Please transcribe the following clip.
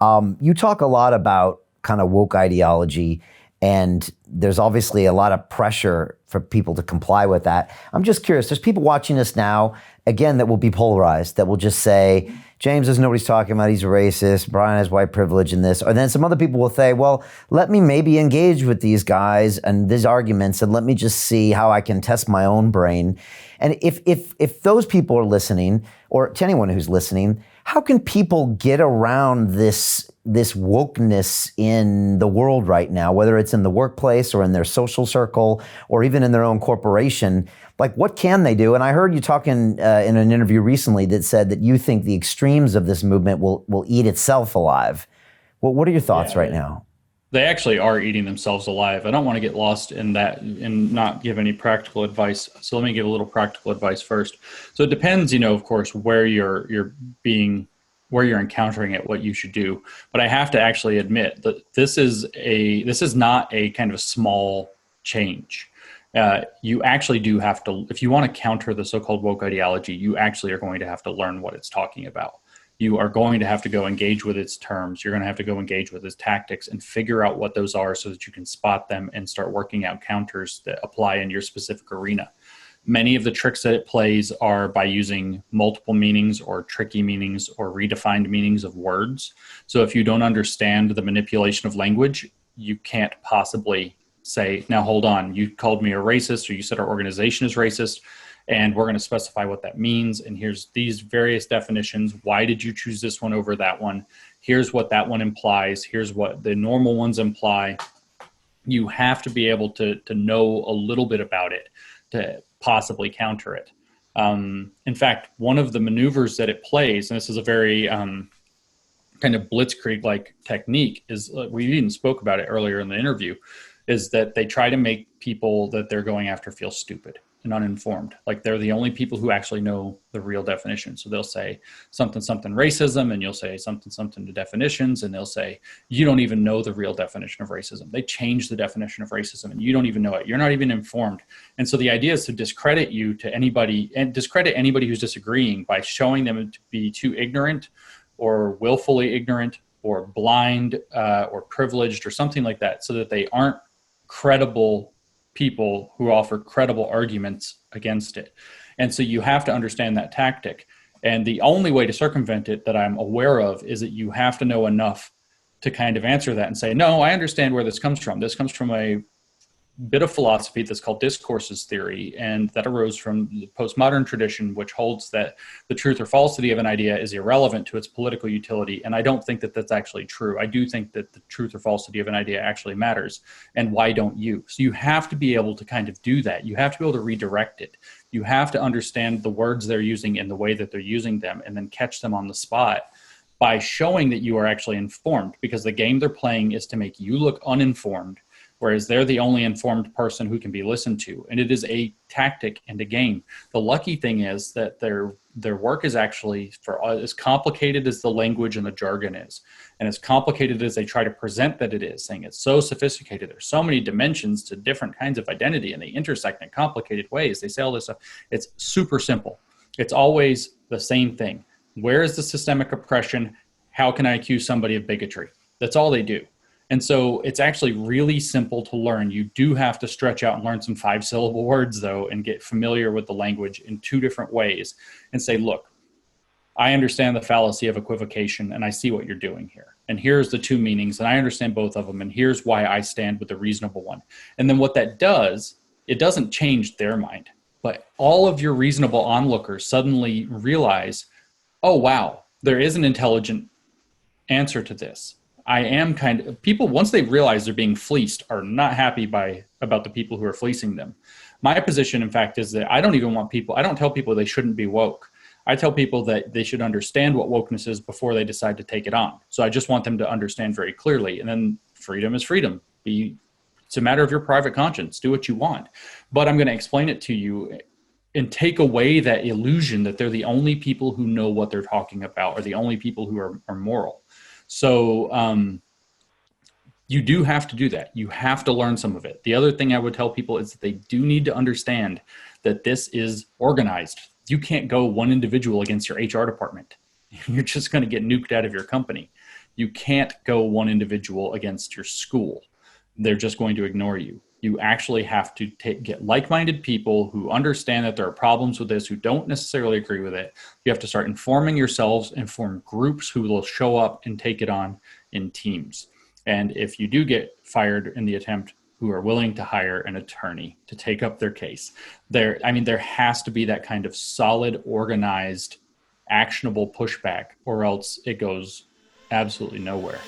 You talk a lot about kind of woke ideology, and there's obviously a lot of pressure for people to comply with that. I'm just curious, there's people watching us now, again, that will be polarized, that will just say, James doesn't know what he's talking about, he's a racist, Brian has white privilege in this. Or then some other people will say, well, let me maybe engage with these guys and these arguments, and let me just see how I can test my own brain. And if those people are listening, or to anyone who's listening, how can people get around this wokeness in the world right now, whether it's in the workplace or in their social circle or even in their own corporation? Like, what can they do? And I heard you talking in an interview recently that said that you think the extremes of this movement will eat itself alive. Well, what are your thoughts right now? They actually are eating themselves alive. I don't want to get lost in that and not give any practical advice. So let me give a little practical advice first. So it depends, of course, where you're encountering it, what you should do. But I have to actually admit that this is not a kind of a small change. You actually do have to, if you want to counter the so-called woke ideology, you actually are going to have to learn what it's talking about. You are going to have to go engage with its terms. You're going to have to go engage with its tactics and figure out what those are so that you can spot them and start working out counters that apply in your specific arena. Many of the tricks that it plays are by using multiple meanings or tricky meanings or redefined meanings of words. So if you don't understand the manipulation of language, you can't possibly say, now hold on, you called me a racist, or you said our organization is racist, and we're going to specify what that means. And here's these various definitions. Why did you choose this one over that one? Here's what that one implies. Here's what the normal ones imply. You have to be able to know a little bit about it to possibly counter it. In fact, one of the maneuvers that it plays, and this is a very kind of blitzkrieg-like technique, is we even spoke about it earlier in the interview, is that they try to make people that they're going after feel stupid and uninformed. Like they're the only people who actually know the real definition. So they'll say something, something racism, and you'll say something, something to definitions, and they'll say, you don't even know the real definition of racism. They change the definition of racism and you don't even know it. You're not even informed. And so the idea is to discredit you to anybody and discredit anybody who's disagreeing by showing them to be too ignorant or willfully ignorant or blind or privileged or something like that, so that they aren't credible people who offer credible arguments against it. And so you have to understand that tactic. And the only way to circumvent it that I'm aware of is that you have to know enough to kind of answer that and say, no, I understand where this comes from. This comes from a bit of philosophy that's called discourses theory, and that arose from the postmodern tradition, which holds that the truth or falsity of an idea is irrelevant to its political utility. And I don't think that that's actually true. I do think that the truth or falsity of an idea actually matters. And why don't you? So you have to be able to kind of do that. You have to be able to redirect it. You have to understand the words they're using and the way that they're using them, and then catch them on the spot by showing that you are actually informed, because the game they're playing is to make you look uninformed, whereas they're the only informed person who can be listened to. And it is a tactic and a game. The lucky thing is that their work is actually, for as complicated as the language and the jargon is, and as complicated as they try to present that it is, saying it's so sophisticated, there's so many dimensions to different kinds of identity, and they intersect in complicated ways. They say all this stuff. It's super simple. It's always the same thing. Where is the systemic oppression? How can I accuse somebody of bigotry? That's all they do. And so it's actually really simple to learn. You do have to stretch out and learn some 5-syllable words, though, and get familiar with the language in 2 different ways and say, look, I understand the fallacy of equivocation, and I see what you're doing here. And here's the 2 meanings, and I understand both of them, and here's why I stand with the reasonable one. And then what that does, it doesn't change their mind, but all of your reasonable onlookers suddenly realize, oh, wow, there is an intelligent answer to this. I am people, once they realize they're being fleeced, are not happy about the people who are fleecing them. My position, in fact, is that I don't tell people they shouldn't be woke. I tell people that they should understand what wokeness is before they decide to take it on. So I just want them to understand very clearly. And then freedom is freedom. It's a matter of your private conscience. Do what you want. But I'm going to explain it to you and take away that illusion that they're the only people who know what they're talking about, or the only people who are moral. So you do have to do that. You have to learn some of it. The other thing I would tell people is that they do need to understand that this is organized. You can't go one individual against your HR department. You're just going to get nuked out of your company. You can't go one individual against your school. They're just going to ignore you. You actually have to get like-minded people who understand that there are problems with this, who don't necessarily agree with it. You have to start informing yourselves and form groups who will show up and take it on in teams. And if you do get fired in the attempt, who are willing to hire an attorney to take up their case. There has to be that kind of solid, organized, actionable pushback, or else it goes absolutely nowhere.